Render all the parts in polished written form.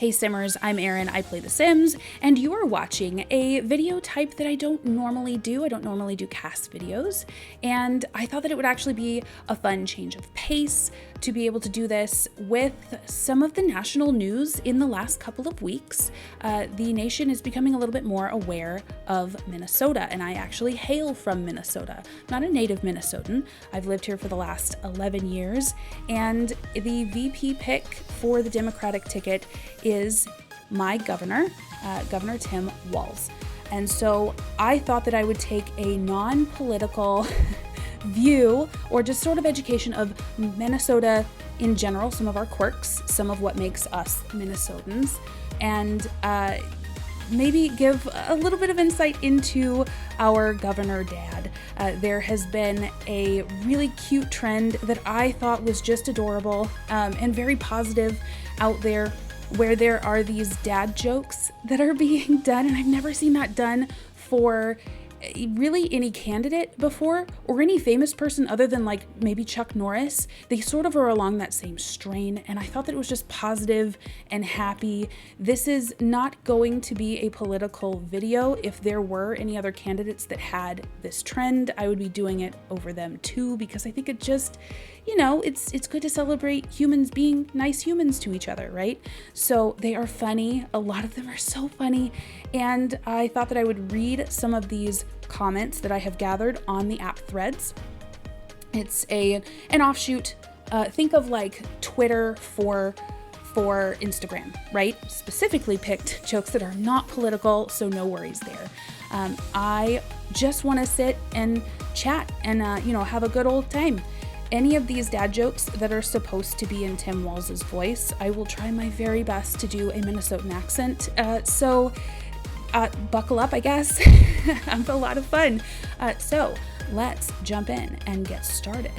Hey Simmers, I'm Erin, I play The Sims, and you are watching a video type that I don't normally do. I don't normally do cast videos, and I thought that it would actually be a fun change of pace to be able to do this with some of the national news in the last couple of weeks. The nation is becoming a little bit more aware of Minnesota, and I actually hail from Minnesota. I'm not a native Minnesotan. I've lived here for the last 11 years, and the VP pick for the Democratic ticket is my governor, Governor Tim Walz. And so I thought that I would take a non-political view or just sort of education of Minnesota in general, some of our quirks, some of what makes us Minnesotans, and maybe give a little bit of insight into our governor dad. There has been a really cute trend that I thought was just adorable and very positive out there, where there are these dad jokes that are being done, and I've never seen that done for really any candidate before, or any famous person other than like maybe Chuck Norris. They sort of are along that same strain, and I thought that it was just positive and happy. This is not going to be a political video. If there were any other candidates that had this trend, I would be doing it over them too, because I think it just, you know, it's good to celebrate humans being nice humans to each other, right? So they are funny. A lot of them are so funny. And I thought that I would read some of these comments that I have gathered on the app Threads. It's an offshoot. Think of like Twitter for Instagram, right? Specifically picked jokes that are not political, so no worries there. I just want to sit and chat and have a good old time. Any of these dad jokes that are supposed to be in Tim Walz's voice, I will try my very best to do a Minnesotan accent. So buckle up, I guess. I'm a lot of fun. So let's jump in and get started.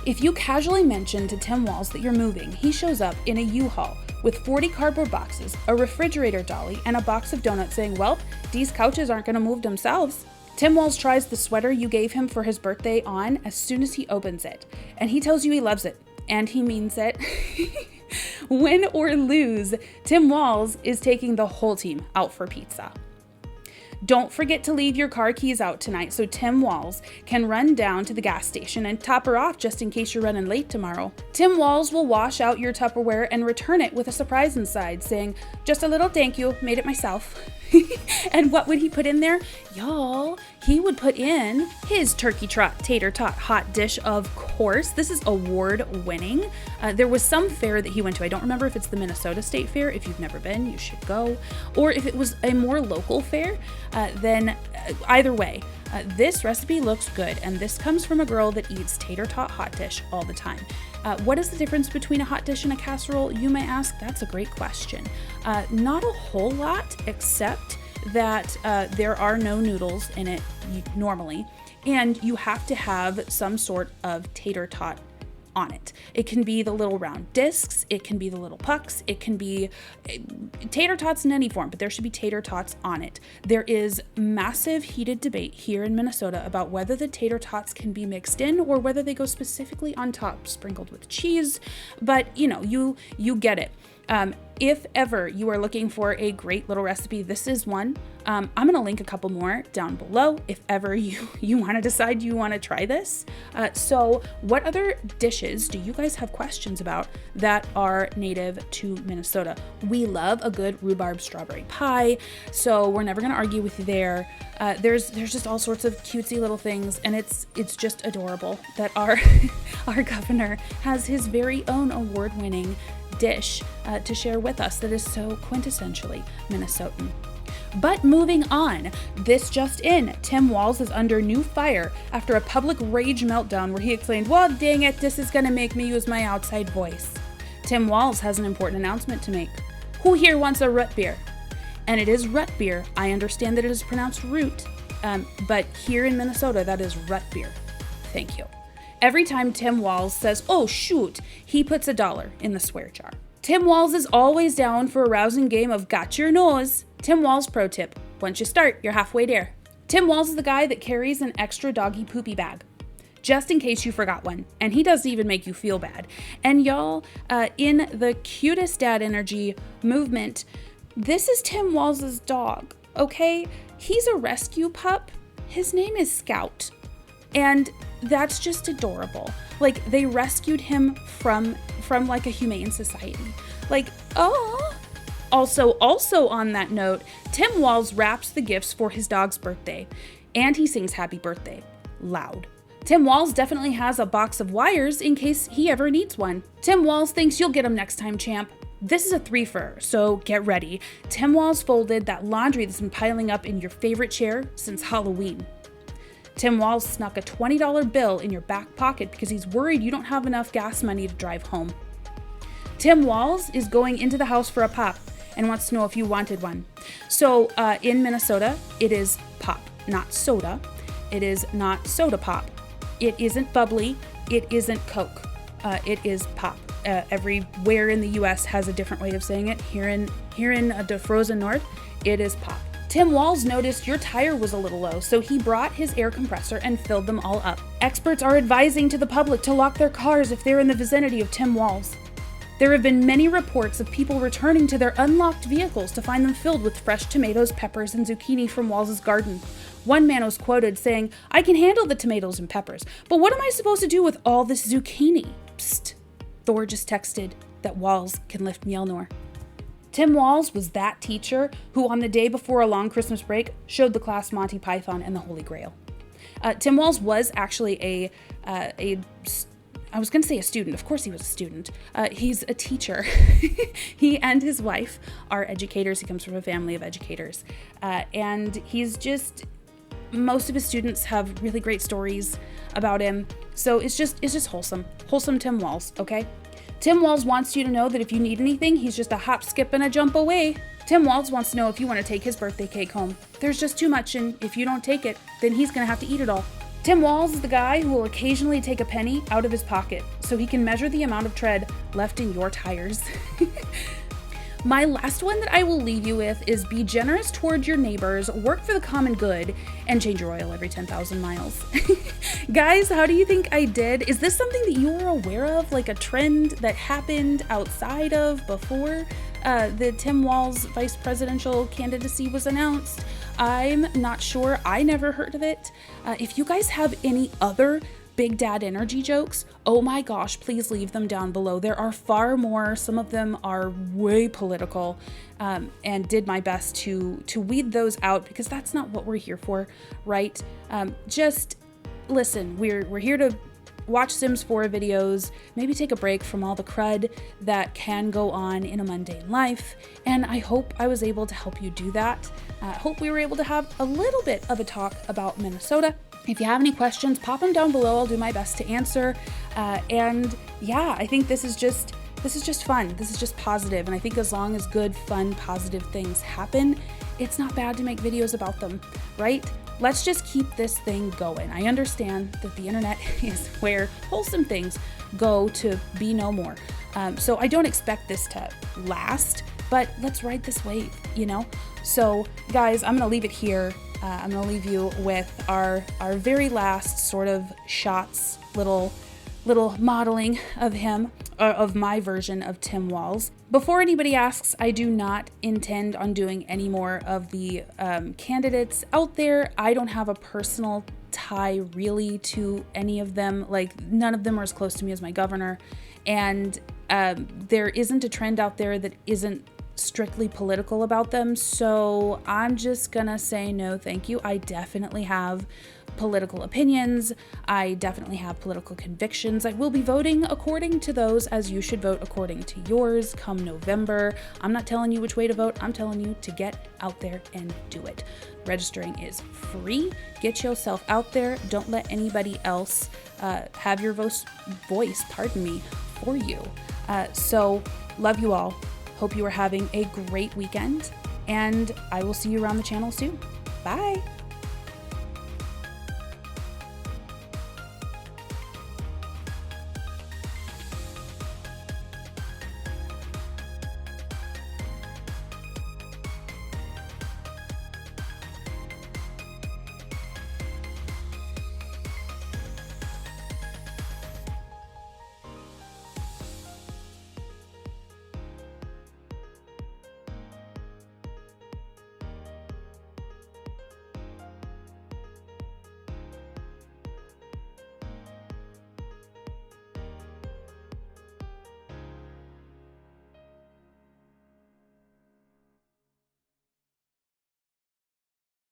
If you casually mention to Tim Walz that you're moving, he shows up in a U-Haul with 40 cardboard boxes, a refrigerator dolly, and a box of donuts saying, well, these couches aren't going to move themselves. Tim Walz tries the sweater you gave him for his birthday on as soon as he opens it, and he tells you he loves it, and he means it. Win or lose, Tim Walz is taking the whole team out for pizza. Don't forget to leave your car keys out tonight so Tim Walz can run down to the gas station and top her off just in case you're running late tomorrow. Tim Walz will wash out your Tupperware and return it with a surprise inside saying, just a little thank you, made it myself. And what would he put in there? Y'all, he would put in his turkey trot tater tot hot dish, of course. This is award winning. There was some fair that he went to. I don't remember if it's the Minnesota State Fair. If you've never been, you should go. Or if it was a more local fair, then either way, this recipe looks good. And this comes from a girl that eats tater tot hot dish all the time. What is the difference between a hot dish and a casserole, you may ask? That's a great question. Not a whole lot, except that there are no noodles in it normally, and you have to have some sort of tater tot on it. It can be the little round discs, it can be the little pucks, it can be tater tots in any form, but there should be tater tots on it. There is massive heated debate here in Minnesota about whether the tater tots can be mixed in or whether they go specifically on top, sprinkled with cheese, but you get it. If ever you are looking for a great little recipe, this is one. I'm going to link a couple more down below if ever you want to decide you want to try this. So what other dishes do you guys have questions about that are native to Minnesota? We love a good rhubarb strawberry pie, so we're never going to argue with you there. There's just all sorts of cutesy little things, and it's just adorable that our governor has his very own award-winning dish to share with us that is so quintessentially Minnesotan. But moving on, this just in, Tim Walz is under new fire after a public rage meltdown where he exclaimed, well, dang it, this is gonna make me use my outside voice. Tim Walz has an important announcement to make. Who here wants a root beer? And it is root beer. I understand that it is pronounced root, but here in Minnesota, that is root beer. Thank you. Every time Tim Walz says, oh shoot, he puts $1 in the swear jar. Tim Walz is always down for a rousing game of got your nose. Tim Walz pro tip, once you start, you're halfway there. Tim Walz is the guy that carries an extra doggy poopy bag. just in case you forgot one. And he doesn't even make you feel bad. And y'all, in the cutest dad energy movement, this is Tim Walz's dog, okay? He's a rescue pup. His name is Scout. And that's just adorable. Like, they rescued him from like a humane society. Like, oh. Also on that note, Tim Walz wraps the gifts for his dog's birthday, and he sings happy birthday loud. Tim Walz definitely has a box of wires in case he ever needs one. Tim Walz thinks you'll get him next time, champ. This is a threefer, so get ready. Tim Walz folded that laundry that's been piling up in your favorite chair since Halloween. Tim Walz snuck a $20 bill in your back pocket because he's worried you don't have enough gas money to drive home. Tim Walz is going into the house for a pop and wants to know if you wanted one. So in Minnesota, it is pop, not soda. It is not soda pop. It isn't bubbly. It isn't Coke. It is pop. Everywhere in the U.S. has a different way of saying it. Here in the frozen north, it is pop. Tim Walz noticed your tire was a little low, so he brought his air compressor and filled them all up. Experts are advising to the public to lock their cars if they're in the vicinity of Tim Walz. There have been many reports of people returning to their unlocked vehicles to find them filled with fresh tomatoes, peppers, and zucchini from Walz's garden. One man was quoted saying, "I can handle the tomatoes and peppers, but what am I supposed to do with all this zucchini?" Psst. Thor just texted that Walz can lift Mjolnir. Tim Walz was that teacher who, on the day before a long Christmas break, showed the class Monty Python and the Holy Grail. Tim Walz was actually I was going to say a student. Of course he was a student. He's a teacher. He and his wife are educators. He comes from a family of educators. And he's just, most of his students have really great stories about him. So it's just wholesome. Wholesome Tim Walz, okay? Tim Walz wants you to know that if you need anything, he's just a hop, skip, and a jump away. Tim Walz wants to know if you want to take his birthday cake home. There's just too much, and if you don't take it, then he's going to have to eat it all. Tim Walz is the guy who will occasionally take a penny out of his pocket so he can measure the amount of tread left in your tires. My last one that I will leave you with is be generous toward your neighbors, work for the common good, and change your oil every 10,000 miles. Guys, how do you think I did? Is this something that you were aware of, like a trend that happened outside of before the Tim Walz vice presidential candidacy was announced? I'm not sure. I never heard of it. If you guys have any other Big Dad energy jokes, oh my gosh, please leave them down below. There are far more. Some of them are way political, and did my best to weed those out because that's not what we're here for, right? Just listen, we're here to watch Sims 4 videos, maybe take a break from all the crud that can go on in a mundane life, and I hope I was able to help you do that. I hope we were able to have a little bit of a talk about Minnesota. If you have any questions, pop them down below. I'll do my best to answer. And yeah, I think this is just fun. This is just positive. And I think as long as good, fun, positive things happen, it's not bad to make videos about them, right? Let's just keep this thing going. I understand that the internet is where wholesome things go to be no more. So I don't expect this to last, but let's ride this wave, you know? So guys, I'm gonna leave it here. I'm gonna leave you with our very last sort of shots, little modeling of him, of my version of Tim Walz. Before anybody asks, I do not intend on doing any more of the candidates out there. I don't have a personal tie really to any of them. Like, none of them are as close to me as my governor. And there isn't a trend out there that isn't strictly political about them. So I'm just gonna say no, thank you. I definitely have political opinions. I definitely have political convictions. I will be voting according to those, as you should vote according to yours come November. I'm not telling you which way to vote. I'm telling you to get out there and do it. Registering is free. Get yourself out there. Don't let anybody else have your voice, for you. So love you all. Hope you are having a great weekend, and I will see you around the channel soon. Bye.